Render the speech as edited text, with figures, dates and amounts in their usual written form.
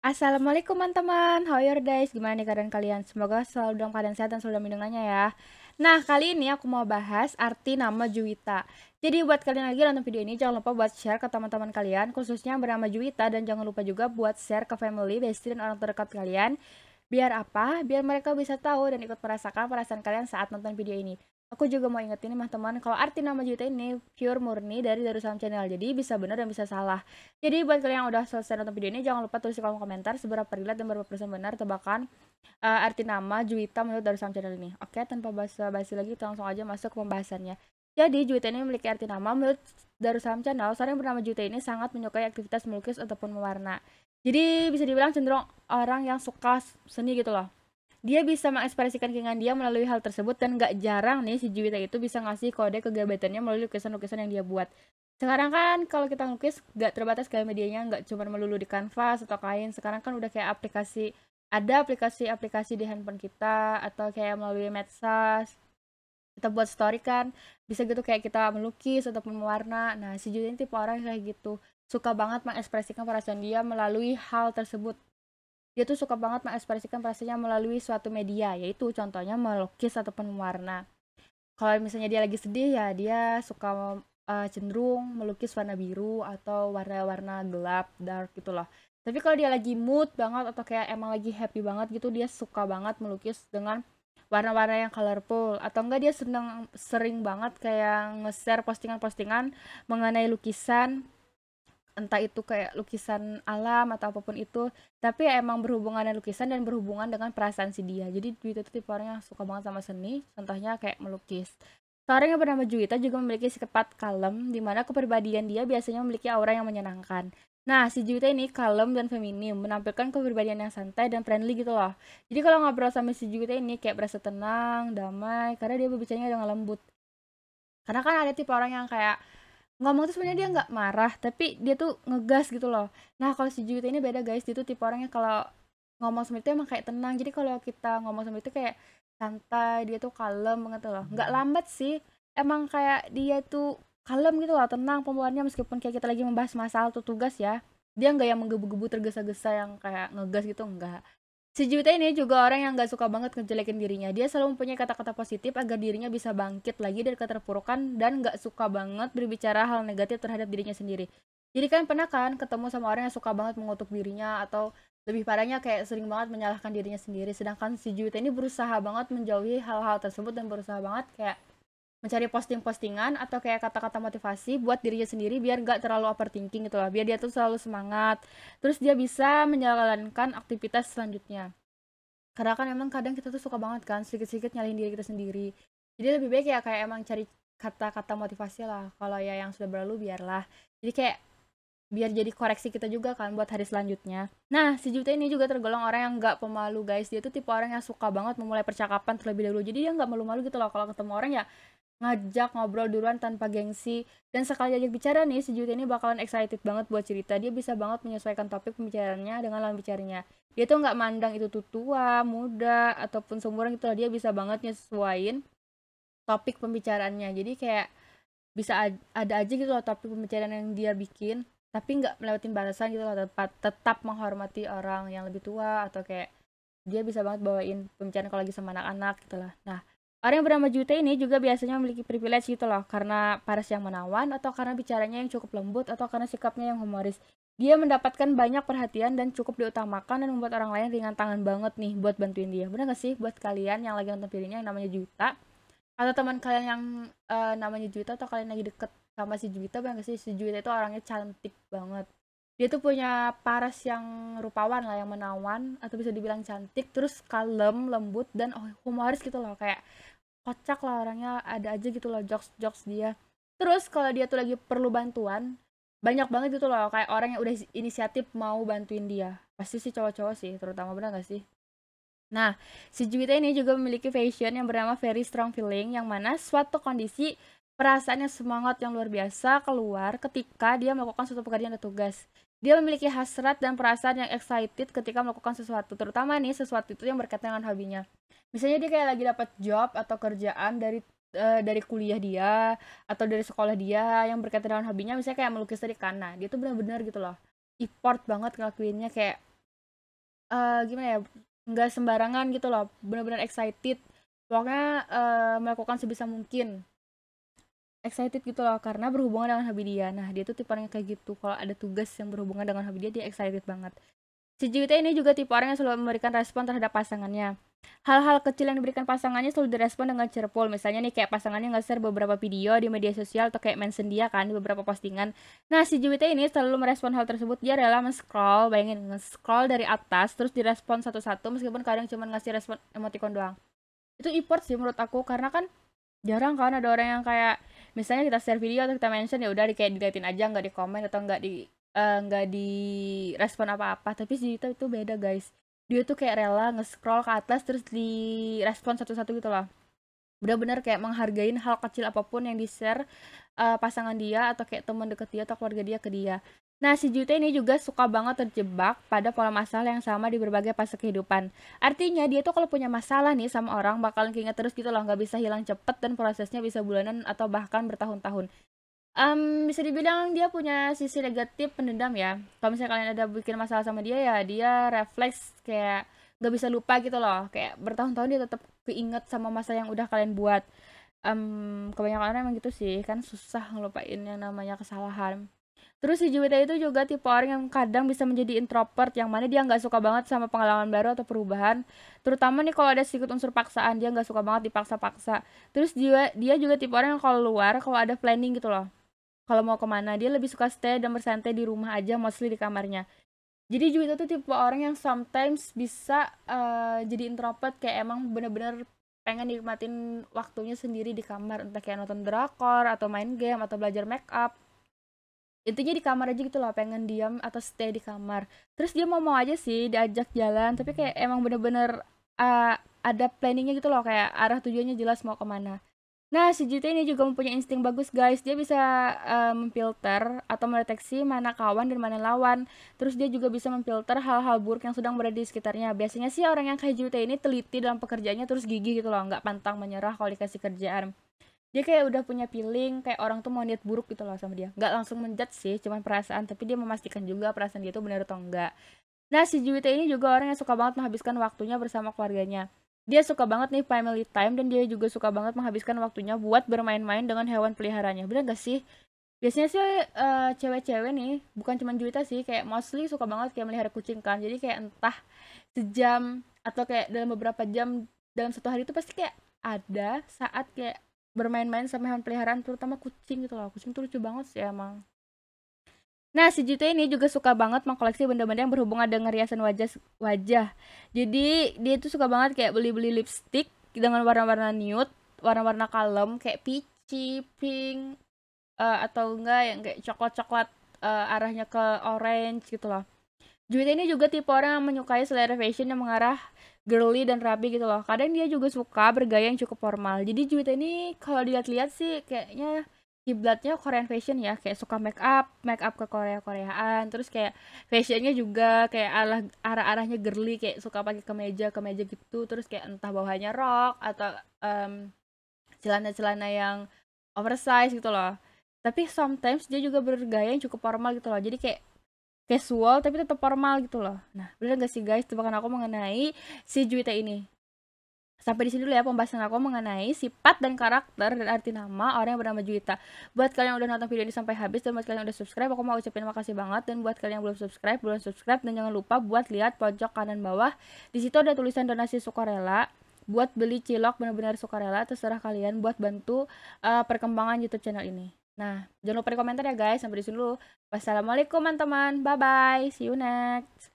Assalamualaikum teman-teman, how are your days? Gimana nih keadaan kalian? Semoga selalu dalam keadaan sehat dan selalu dalam lindungannya ya. Nah, kali ini aku mau bahas arti nama Juwita. Jadi buat kalian lagi nonton video ini, jangan lupa buat share ke teman-teman kalian, khususnya yang bernama Juwita, dan jangan lupa juga buat share ke family, bestie, dan orang terdekat kalian. Biar apa? Biar mereka bisa tahu dan ikut merasakan perasaan kalian saat nonton video ini. Aku juga mau ingetin nih teman-teman, kalau arti nama Juwita ini pure murni dari Darussalam Channel, jadi bisa benar dan bisa salah. Jadi buat kalian yang udah selesai nonton video ini, jangan lupa tulis di kolom komentar seberapa relate dan berapa persen benar tebakan arti nama Juwita menurut Darussalam Channel ini. Oke, tanpa basa-basi lagi, kita langsung aja masuk ke pembahasannya. Jadi Juwita ini memiliki arti nama menurut Darussalam Channel. Seorang yang bernama Juwita ini sangat menyukai aktivitas melukis ataupun mewarna. Jadi bisa dibilang cenderung orang yang suka seni gitu loh. Dia bisa mengekspresikan keinginan dia melalui hal tersebut, dan gak jarang nih si Juwita itu bisa ngasih kode kegiatannya melalui lukisan-lukisan yang dia buat. Sekarang kan kalau kita ngelukis gak terbatas kayak medianya, gak cuma melulu di kanvas atau kain. Sekarang kan udah kayak ada aplikasi-aplikasi di handphone kita, atau kayak melalui medsos. Kita buat story kan, bisa gitu kayak kita melukis ataupun mewarna. Nah, si Juwita ini tipe orang yang kayak gitu. Suka banget mengekspresikan perasaan dia melalui hal tersebut. Dia tuh suka banget mengekspresikan perasaannya melalui suatu media, yaitu contohnya melukis ataupun mewarna. Kalau misalnya dia lagi sedih ya dia suka cenderung melukis warna biru atau warna-warna gelap, dark gitu loh. Tapi kalau dia lagi mood banget atau kayak emang lagi happy banget gitu, dia suka banget melukis dengan warna-warna yang colorful, atau enggak dia sering banget kayak nge-share postingan-postingan mengenai lukisan, entah itu kayak lukisan alam atau apapun itu, tapi ya emang berhubungan dengan lukisan dan berhubungan dengan perasaan si dia. Jadi Juwita itu tipe orang yang suka banget sama seni, contohnya kayak melukis. Seorang yang bernama Juwita juga memiliki sifat kalem, di mana kepribadian dia biasanya memiliki aura yang menyenangkan. Nah, si Juwita ini kalem dan feminim, menampilkan kepribadian yang santai dan friendly gitu loh. Jadi kalau ngobrol sama si Juwita ini kayak berasa tenang, damai, karena dia berbicaranya dengan lembut. Karena kan ada tipe orang yang kayak ngomong tuh sebenarnya dia nggak marah, tapi dia tuh ngegas gitu loh. Nah, kalau si Juwita ini beda guys, dia tuh tipe orangnya kalau ngomong sama itu emang kayak tenang. Jadi kalau kita ngomong sama itu kayak santai, dia tuh kalem banget tuh loh. Nggak lambat sih, emang kayak dia tuh kalem gitu loh, tenang pembawaannya, meskipun kayak kita lagi membahas masalah tuh tugas ya. Dia nggak yang menggebu-gebu tergesa-gesa yang kayak ngegas gitu, enggak. Si Juwita ini juga orang yang gak suka banget ngejelekin dirinya. Dia selalu mempunyai kata-kata positif agar dirinya bisa bangkit lagi dari keterpurukan, dan gak suka banget berbicara hal negatif terhadap dirinya sendiri. Jadi kan pernah kan ketemu sama orang yang suka banget mengutuk dirinya, atau lebih parahnya kayak sering banget menyalahkan dirinya sendiri. Sedangkan si Juwita ini berusaha banget menjauhi hal-hal tersebut dan berusaha banget kayak mencari posting-postingan atau kayak kata-kata motivasi buat dirinya sendiri biar gak terlalu overthinking gitu lah, biar dia tuh selalu semangat, terus dia bisa menjalankan aktivitas selanjutnya. Karena kan emang kadang kita tuh suka banget kan sedikit-sedikit nyalahin diri kita sendiri. Jadi lebih baik ya kayak emang cari kata-kata motivasi lah. Kalau ya yang sudah berlalu biarlah. Jadi kayak biar jadi koreksi kita juga kan buat hari selanjutnya. Nah, si Juta ini juga tergolong orang yang nggak pemalu guys. Dia tuh tipe orang yang suka banget memulai percakapan terlebih dahulu. Jadi dia nggak malu-malu gitu loh kalau ketemu orang ya ngajak ngobrol duluan tanpa gengsi. Dan sekali ajak bicara nih, si Jude ini bakalan excited banget buat cerita. Dia bisa banget menyesuaikan topik pembicaraannya dengan lawan bicaranya. Dia tuh nggak mandang itu tuh tua, muda, ataupun seumuran gitu lah. Dia bisa banget nyesuaiin topik pembicaraannya. Jadi kayak bisa ada aja gitu loh topik pembicaraan yang dia bikin, tapi nggak melewatin batasan gitu loh, tetap menghormati orang yang lebih tua, atau kayak dia bisa banget bawain pembicaraan kalau lagi sama anak-anak gitu lah. Nah, orang yang bernama Jute ini juga biasanya memiliki privilege gitu loh, karena paras yang menawan, atau karena bicaranya yang cukup lembut, atau karena sikapnya yang humoris. Dia mendapatkan banyak perhatian dan cukup diutamakan, dan membuat orang lain ringan tangan banget nih buat bantuin dia. Bener gak sih buat kalian yang lagi nonton videonya yang namanya Juta, atau teman kalian yang namanya Juwita, atau kalian lagi deket sama si Juwita, bener gak sih si Juwita itu orangnya cantik banget. Dia tuh punya paras yang rupawan lah, yang menawan, atau bisa dibilang cantik, terus kalem, lembut, dan humoris gitu loh, kayak kocak lah orangnya, ada aja gitu loh jokes-jokes dia. Terus kalau dia tuh lagi perlu bantuan, banyak banget gitu loh kayak orang yang udah inisiatif mau bantuin dia. Pasti sih cowok-cowok sih terutama, bener gak sih? Nah, si Juwita ini juga memiliki fashion yang bernama very strong feeling, yang mana suatu kondisi perasaan yang semangat yang luar biasa keluar ketika dia melakukan suatu pekerjaan atau tugas. Dia memiliki hasrat dan perasaan yang excited ketika melakukan sesuatu, terutama nih sesuatu itu yang berkaitan dengan hobinya. Misalnya dia kayak lagi dapat job atau kerjaan dari kuliah dia atau dari sekolah dia yang berkaitan dengan hobinya, misalnya kayak melukis dari kana. Dia tuh benar-benar gitu loh. Effort banget ngelakuinnya, kayak gimana ya, nggak sembarangan gitu loh, bener-bener excited. Pokoknya, melakukan sebisa mungkin. Excited gitu loh, karena berhubungan dengan hobi dia. Nah, dia tuh tipe orang yang kayak gitu, kalau ada tugas yang berhubungan dengan hobi dia, dia excited banget. Si Juwita ini juga tipe orang yang selalu memberikan respon terhadap pasangannya. Hal-hal kecil yang diberikan pasangannya selalu direspon dengan cheerful. Misalnya nih kayak pasangannya nge-share beberapa video di media sosial atau kayak mention dia kan di beberapa postingan. Nah, si Juwita ini selalu merespon hal tersebut. Dia rela men-scroll, bayangin nge-scroll dari atas terus direspon satu-satu meskipun kadang cuma ngasih respon emoticon doang. Itu effort sih menurut aku, karena kan jarang kan ada orang yang kayak misalnya kita share video atau kita mention ya udah kayak diliatin aja, nggak di komen atau nggak di respon apa-apa. Tapi si Dito itu beda guys, dia tuh kayak rela nge-scroll ke atas terus di respon satu-satu gitu loh, bener-bener kayak menghargain hal kecil apapun yang di-share pasangan dia atau kayak teman deket dia atau keluarga dia ke dia. Nah, si Jute ini juga suka banget terjebak pada pola masalah yang sama di berbagai fase kehidupan. Artinya dia tuh kalau punya masalah nih sama orang bakalan keinget terus gitu loh, nggak bisa hilang cepet dan prosesnya bisa bulanan atau bahkan bertahun-tahun. Bisa dibilang dia punya sisi negatif pendendam ya. Kalau misalnya kalian ada bikin masalah sama dia ya, dia refleks kayak nggak bisa lupa gitu loh. Kayak bertahun-tahun dia tetap keinget sama masa yang udah kalian buat. Kebanyakan orang emang gitu sih, kan susah ngelupain yang namanya kesalahan. Terus si Juwita itu juga tipe orang yang kadang bisa menjadi introvert, yang mana dia nggak suka banget sama pengalaman baru atau perubahan. Terutama nih kalau ada sedikit unsur paksaan, dia nggak suka banget dipaksa-paksa. Terus dia juga tipe orang yang kalau luar, kalau ada planning gitu loh. Kalau mau kemana, dia lebih suka stay dan bersantai di rumah aja, mostly di kamarnya. Jadi Juwita tuh tipe orang yang sometimes bisa jadi introvert, kayak emang bener-bener pengen nikmatin waktunya sendiri di kamar, entah kayak nonton drakor atau main game atau belajar make up. Intinya di kamar aja gitu loh, pengen diam atau stay di kamar. Terus dia mau-mau aja sih diajak jalan, tapi kayak emang bener-bener ada planningnya gitu loh, kayak arah tujuannya jelas mau kemana. Nah, si JT ini juga mempunyai insting bagus guys. Dia bisa memfilter atau mendeteksi mana kawan dan mana lawan. Terus dia juga bisa memfilter hal-hal buruk yang sedang berada di sekitarnya. Biasanya sih orang yang kayak JT ini teliti dalam pekerjaannya, terus gigih gitu loh, nggak pantang menyerah kalau dikasih kerjaan. Dia kayak udah punya feeling kayak orang tuh mau niat buruk gitu loh sama dia. Nggak langsung menjudge sih, cuman perasaan, tapi dia memastikan juga perasaan dia tuh benar atau enggak. Nah, si Juwita ini juga orang yang suka banget menghabiskan waktunya bersama keluarganya. Dia suka banget nih family time, dan dia juga suka banget menghabiskan waktunya buat bermain-main dengan hewan peliharaannya. Bener gak sih? Biasanya sih cewek-cewek nih, bukan cuma Juwita sih, kayak mostly suka banget kayak melihara kucing kan. Jadi kayak entah sejam atau kayak dalam beberapa jam dalam satu hari itu pasti kayak ada saat kayak bermain-main sama hewan peliharaan, terutama kucing gitu loh. Kucing tuh lucu banget sih emang. Nah, si Jute ini juga suka banget mengkoleksi benda-benda yang berhubungan dengan riasan wajah. Jadi, dia tuh suka banget kayak beli-beli lipstick dengan warna-warna nude, warna-warna kalem kayak peachy, pink, atau enggak yang kayak coklat-coklat arahnya ke orange gitu loh. Juwita ini juga tipe orang yang menyukai selera fashion yang mengarah girly dan rapi gitu loh. Kadang dia juga suka bergaya yang cukup formal. Jadi Juwita ini kalau dilihat-lihat sih kayaknya kiblatnya Korean fashion ya, kayak suka make up ke Korea-Koreaan, terus kayak fashionnya juga kayak arah-arahnya girly, kayak suka pakai kemeja gitu, terus kayak entah bawahnya rok atau celana-celana yang oversize gitu loh. Tapi sometimes dia juga bergaya yang cukup formal gitu loh. Jadi kayak casual tapi tetap formal gitu loh. Nah, bener gak sih guys tebakan aku mengenai si Juwita ini? Sampai di sini dulu ya pembahasan aku mengenai sifat dan karakter dan arti nama orang yang bernama Juwita. Buat kalian yang udah nonton video ini sampai habis dan buat kalian yang udah subscribe, aku mau ucapin makasih banget. Dan buat kalian yang belum subscribe dan jangan lupa buat lihat pojok kanan bawah. Di situ ada tulisan donasi sukarela. Buat beli cilok benar-benar sukarela, terserah kalian buat bantu perkembangan YouTube channel ini. Nah, jangan lupa di komentar ya guys. Sampai di sini dulu. Wassalamualaikum teman-teman. Bye bye. See you next.